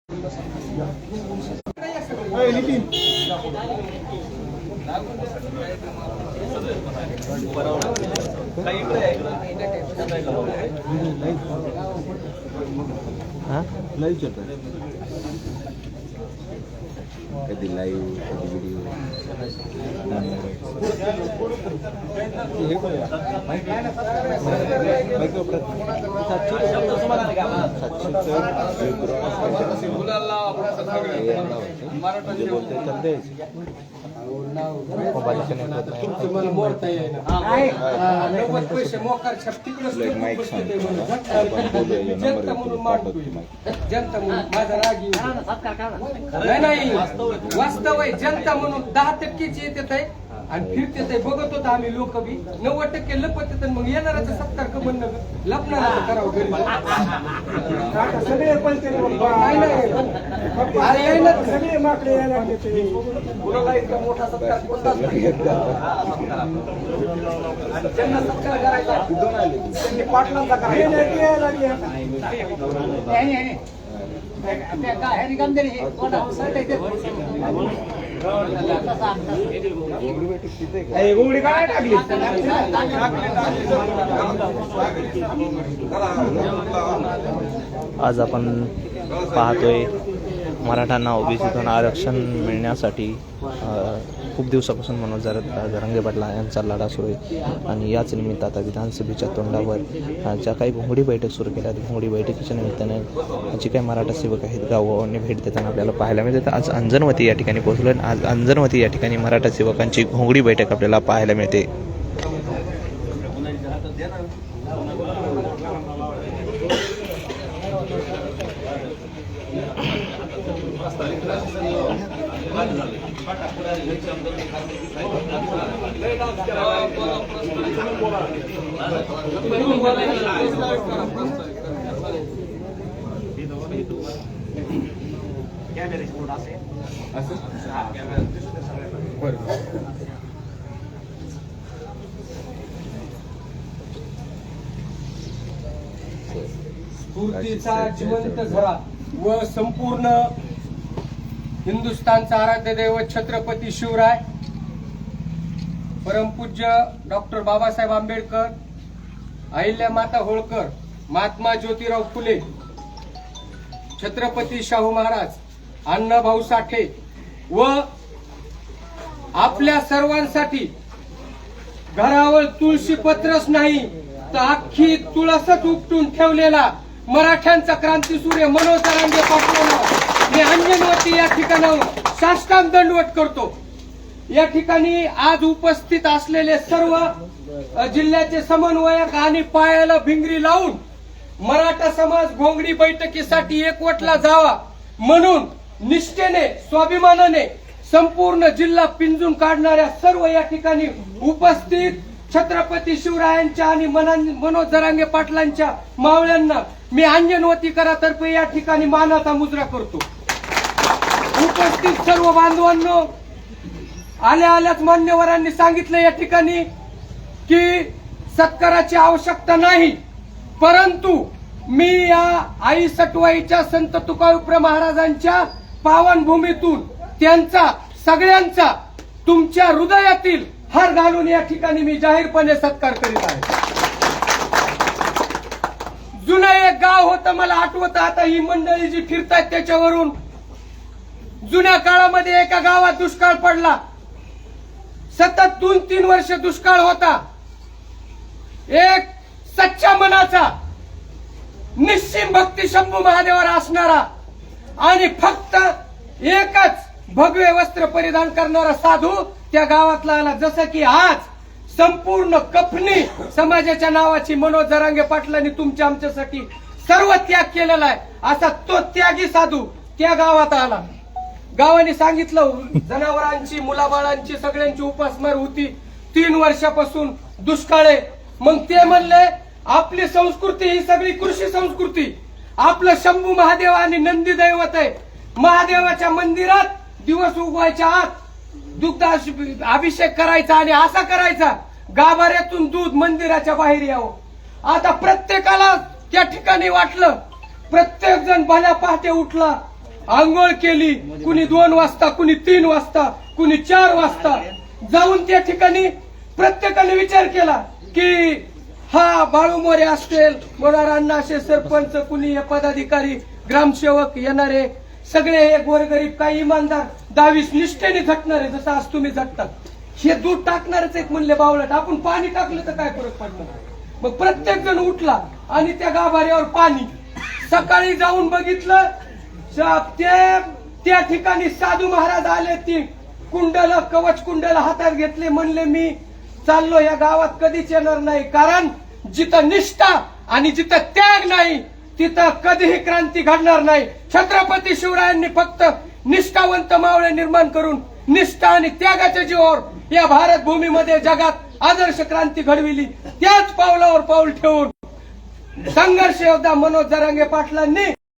Live चलता है, कभी live कभी video. वास्तव आहे जनता म्हणून 10% येत आहे आणि फिरते बघत होता आम्ही लोक बी 90% लपत येतात. मग येणाराचा सत्कार का म्हणणं लपणाराचं करावं घरी सगळे माकडे यायला कुणाला इतका मोठा सत्कार कोणताच ज्यांना सत्कार करायचा त्यांनी पाटलांचा करायचा आज आपण पाहतोय मराठ्यांना ओबीसीतून आरक्षण मिळण्यासाठी खूप दिवसापासून मनोज जरांगे पाटील यांचा लढा सुरू आहे आणि याच निमित्त आता विधानसभेच्या तोंडावर ज्या काही घोंगडी बैठक सुरू केल्या घोंगडी बैठकीच्या निमित्ताने जे काही मराठा सेवक आहेत गावांनी भेट देताना आपल्याला पाहायला मिळते. आज अंजनवती या ठिकाणी पोहोचलो आणि आज अंजनवती या ठिकाणी मराठा सेवकांची घोंगडी बैठक आपल्याला पाहायला मिळते. स्फूर्तीचा जिवंत झरा व संपूर्ण हिंदुस्थानचा आराध्य दैवत छत्रपती शिवराय परमपूज्य डॉक्टर बाबासाहेब आंबेडकर, अहिल्यामाता होळकर, महात्मा ज्योतिराव फुले, छत्रपती शाहू महाराज, अण्णाभाऊ साठे व आपल्या सर्वांसाठी घरावर तुळशी पत्रच नाही तर अख्खी तुळसच उपटून ठेवलेला मराठ्यांचा क्रांतीसूर्य मनोज जरांगे पाटलांना मी अंजनवती या ठिकाणाहून साष्टांग दंडवत करतो. या ठिकाणी आज उपस्थित असलेले सर्व जिल्ह्याचे समन्वयक आणि पायाला भिंगरी लावून मराठा समाज घोंगडी बैठकीसाठी एकवटला जावा म्हणून निष्ठेने स्वाभिमानाने संपूर्ण जिल्हा पिंजून काढणाऱ्या सर्व या ठिकाणी उपस्थित छत्रपती शिवरायांच्या आणि मनोज जरांगे पाटलांच्या मावळ्यांना मी अंजनवतीकरातर्फे या ठिकाणी मानाचा मुजरा करतो. उपस्थित सर्व बांधवांनो, आल्याच मान्यवरांनी सांगितलं या ठिकाणी की सत्काराची आवश्यकता नाही, परंतु मी या आई सटवाईच्या संत तुकाविप्र महाराजांच्या पावनभूमीतून त्यांचा सगळ्यांचा तुमच्या हृदयातील हार घालून या ठिकाणी मी जाहीरपणे सत्कार करीत आहे. जुनं एक गाव होतं, मला आठवतं आता ही मंडळी जी फिरतात त्याच्यावरून. जुन्या काळामध्ये एका गावात दुष्काळ पडला, सतत 2-3 वर्ष दुष्काळ होता. एक सच्चा मनाचा निश्चिम भक्ती शंभू महादेवावर असणारा आणि फक्त एकच भगवे वस्त्र परिधान करणारा साधू त्या गावातला आला. जसं की आज संपूर्ण कफनी समाजाच्या नावाची मनोज जरांगे पाटलांनी तुमच्या आमच्यासाठी सर्व त्याग केलेला आहे, असा तो त्यागी साधू त्या गावात आला. गावाने सांगितलं जनावरांची मुलाबाळांची सगळ्यांची उपासमार होती, 3 वर्षापासून दुष्काळ आहे. मग ते म्हणले आपली संस्कृती ही सगळी कृषी संस्कृती, आपलं शंभू महादेव आणि नंदी दैवत आहे. महादेवाच्या मंदिरात दिवस उगवायच्या आत दुग्ध अभिषेक करायचा आणि असा करायचा गाभाऱ्यातून दूध मंदिराच्या बाहेर यावं. आता प्रत्येकाला त्या ठिकाणी वाटलं, प्रत्येक जण भल्या पहाटे उठला आंघोळ केली, कुणी 2 वाजता, कुणी 3 वाजता, कुणी 4 वाजता जाऊन त्या ठिकाणी प्रत्येकाने विचार केला की हा बाळू मोरे असतील, मोरारांना असे सरपंच, कुणी हे पदाधिकारी, ग्रामसेवक येणारे सगळे हे गोरगरीब काही इमानदार 22 निष्ठेने झटणारे, जसं आज तुम्ही झटतात. हे दूध टाकणारच एक म्हणले बावळट, आपण पाणी टाकलं तर काय फरक पडणार. मग प्रत्येक जण उठला आणि त्या गाभाऱ्यावर पाणी. सकाळी जाऊन बघितलं त्या ठिकाणी साधू महाराज आले, ती कुंडल कवच कुंडल हातात घेतले, म्हणले मी चाललो या गावात कधीच येणार नाही, कारण जिथं निष्ठा आणि जिथं त्याग नाही तिथं कधीही क्रांती घडणार नाही. छत्रपती शिवरायांनी फक्त निष्ठावंत मावळे निर्माण करून निष्ठा आणि त्यागाच्या जीवावर या भारत भूमीमध्ये जगात आदर्श क्रांती घडविली. त्याच पावलावर पाऊल ठेवून संघर्ष योद्धा मनोज जरांगे पाटलांनी